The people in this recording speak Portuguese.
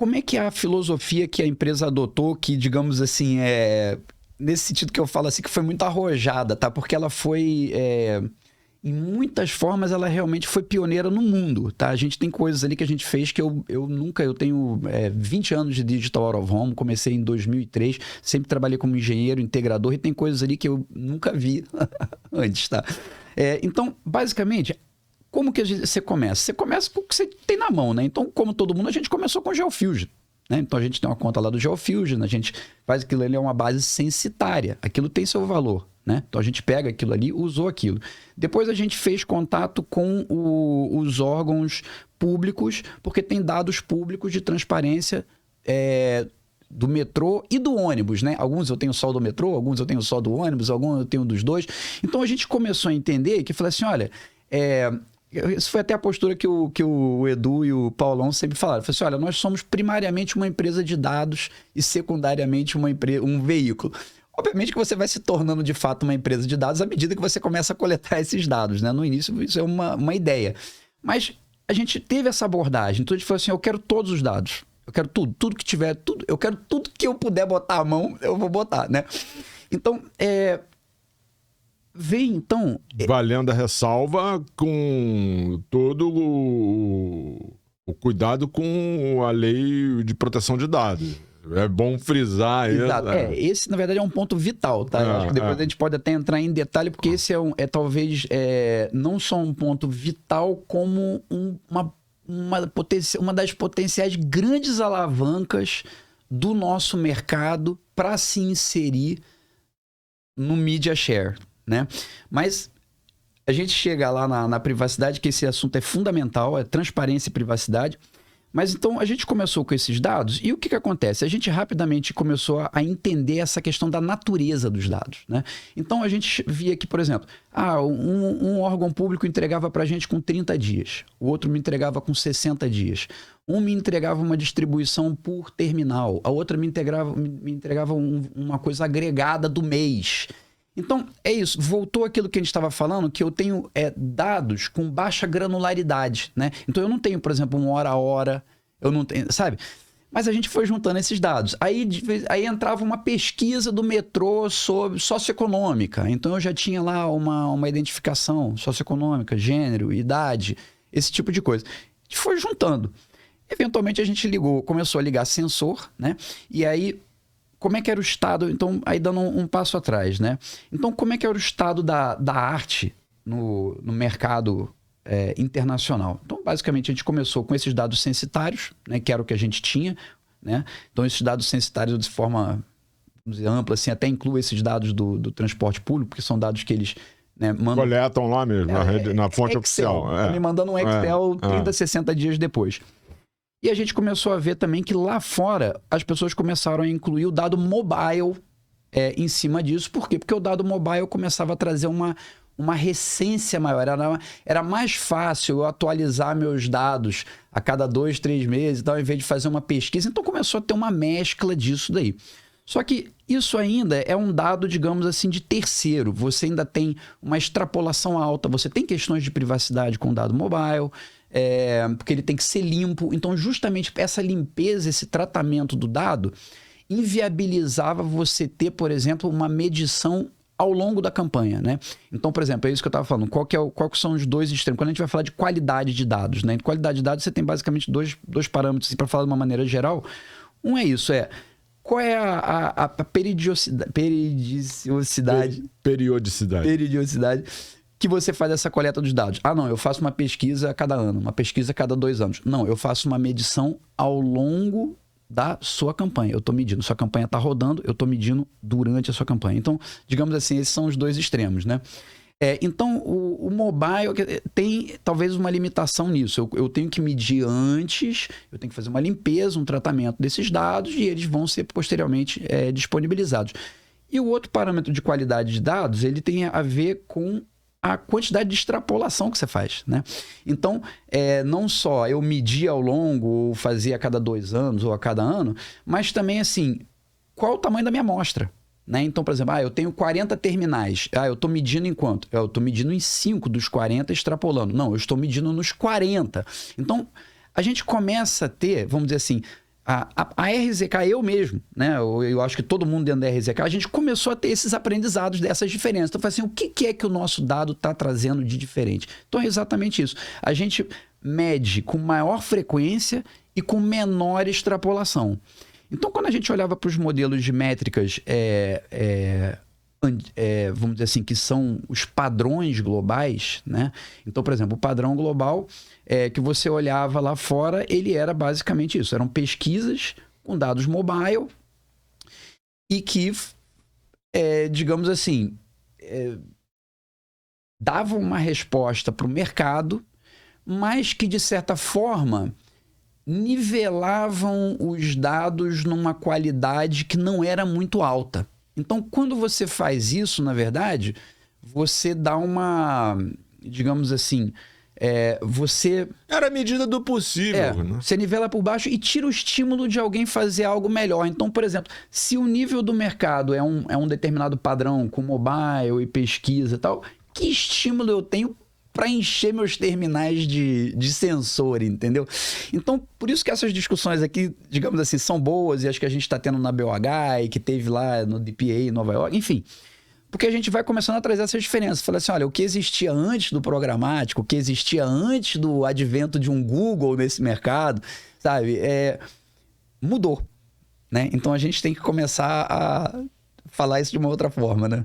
como é que é a filosofia que a empresa adotou, que, digamos assim, nesse sentido que eu falo assim, que foi muito arrojada, tá? Porque ela foi... em muitas formas, ela realmente foi pioneira no mundo, tá? A gente tem coisas ali que a gente fez que eu tenho 20 anos de Digital Out of Home, comecei em 2003, sempre trabalhei como engenheiro, integrador, e tem coisas ali que eu nunca vi antes, tá? Então, basicamente, como que você começa? Você começa com o que você tem na mão, né? Então, como todo mundo, a gente começou com o GeoFusion, né? Então, a gente tem uma conta lá do GeoFusion, a gente faz aquilo ali, é uma base censitária, aquilo tem seu valor. Né? Então a gente pega aquilo ali, usou aquilo. Depois a gente fez contato com os órgãos públicos, porque tem dados públicos de transparência do metrô e do ônibus, né? Alguns eu tenho só do metrô, alguns eu tenho só do ônibus, alguns eu tenho dos dois. Então a gente começou a entender que falou assim, olha, isso foi até a postura que o Edu e o Paulão sempre falaram. Falei assim, olha, nós somos primariamente uma empresa de dados e secundariamente um veículo. Obviamente que você vai se tornando de fato uma empresa de dados à medida que você começa a coletar esses dados, né? No início isso é uma ideia. Mas a gente teve essa abordagem. Então a gente falou assim, eu quero todos os dados. Eu quero tudo que tiver, tudo. Eu quero tudo que eu puder botar a mão, eu vou botar, né? Então, vem então... Valendo a ressalva com todo o cuidado com a lei de proteção de dados. É bom frisar isso. Exato. Esse, na verdade, é um ponto vital, tá? Eu acho que depois a gente pode até entrar em detalhe, porque esse talvez não só um ponto vital, como uma das potenciais grandes alavancas do nosso mercado para se inserir no media share, né? Mas a gente chega lá na privacidade, que esse assunto é fundamental, é transparência e privacidade. Mas então a gente começou com esses dados e o que acontece? A gente rapidamente começou a entender essa questão da natureza dos dados, né? Então a gente via que, por exemplo, um órgão público entregava para a gente com 30 dias, o outro me entregava com 60 dias. Um me entregava uma distribuição por terminal, a outra me entregava uma coisa agregada do mês. Então, é isso. Voltou aquilo que a gente estava falando, que eu tenho dados com baixa granularidade, né? Então, eu não tenho, por exemplo, um hora a hora, eu não tenho, sabe? Mas a gente foi juntando esses dados. Aí entrava uma pesquisa do metrô sobre socioeconômica. Então, eu já tinha lá uma identificação socioeconômica, gênero, idade, esse tipo de coisa. A gente foi juntando. Eventualmente, a gente começou a ligar sensor, né? E aí... como é que era o estado, então, aí dando um passo atrás, né? Então, como é que era o estado da arte no mercado internacional? Então, basicamente, a gente começou com esses dados censitários, né, que era o que a gente tinha, né? Então, esses dados censitários, de forma, vamos dizer, ampla, assim, até inclui esses dados do transporte público, porque são dados que eles... né, coletam lá mesmo, na fonte Excel, oficial. Me mandando um Excel 30, 60 dias depois. E a gente começou a ver também que lá fora as pessoas começaram a incluir o dado mobile em cima disso. Por quê? Porque o dado mobile começava a trazer uma recência maior. Era mais fácil eu atualizar meus dados a cada 2, 3 meses, então, ao invés de fazer uma pesquisa. Então começou a ter uma mescla disso daí. Só que isso ainda é um dado, digamos assim, de terceiro. Você ainda tem uma extrapolação alta, você tem questões de privacidade com o dado mobile, porque ele tem que ser limpo. Então, justamente essa limpeza, esse tratamento do dado, inviabilizava você ter, por exemplo, uma medição ao longo da campanha, né? Então, por exemplo, é isso que eu estava falando. Qual são os dois extremos? Quando a gente vai falar de qualidade de dados, né? Em qualidade de dados, você tem basicamente dois parâmetros, para falar de uma maneira geral. Um é isso, qual é a periodicidade que você faz essa coleta dos dados? Não, eu faço uma pesquisa a cada ano, uma pesquisa a cada 2 anos. Não, eu faço uma medição ao longo da sua campanha. Eu estou medindo, sua campanha está rodando, eu estou medindo durante a sua campanha. Então, digamos assim, esses são os dois extremos, né? Então, o mobile tem talvez uma limitação nisso. Eu tenho que medir antes, eu tenho que fazer uma limpeza, um tratamento desses dados e eles vão ser posteriormente disponibilizados. E o outro parâmetro de qualidade de dados, ele tem a ver com a quantidade de extrapolação que você faz, né? Então, não só eu medir ao longo, ou fazer a cada 2 anos ou a cada ano, mas também, assim, qual o tamanho da minha amostra? Né? Então, por exemplo, eu tenho 40 terminais. Eu estou medindo em quanto? Eu estou medindo em 5 dos 40, extrapolando. Não, eu estou medindo nos 40. Então, a gente começa a ter, vamos dizer assim, A RZK, eu mesmo, né? Eu acho que todo mundo dentro da RZK, a gente começou a ter esses aprendizados dessas diferenças. Então, eu falei assim, o que é que o nosso dado está trazendo de diferente? Então, é exatamente isso. A gente mede com maior frequência e com menor extrapolação. Então, quando a gente olhava para os modelos de métricas, vamos dizer assim, que são os padrões globais, né? Então, por exemplo, o padrão global que você olhava lá fora, ele era basicamente isso. Eram pesquisas com dados mobile e que, digamos assim, davam uma resposta para o mercado, mas que, de certa forma, nivelavam os dados numa qualidade que não era muito alta. Então, quando você faz isso, na verdade, você dá uma, digamos assim, você... Era a medida do possível, né? Você nivela por baixo e tira o estímulo de alguém fazer algo melhor. Então, por exemplo, se o nível do mercado é um determinado padrão com mobile e pesquisa e tal, que estímulo eu tenho para encher meus terminais de sensor, entendeu? Então, por isso que essas discussões aqui, digamos assim, são boas e acho que a gente está tendo na BOH e que teve lá no DPA em Nova York, enfim. Porque a gente vai começando a trazer essas diferenças. Fala assim, olha, o que existia antes do programático, o que existia antes do advento de um Google nesse mercado, sabe? Mudou, né? Então a gente tem que começar a falar isso de uma outra forma, né?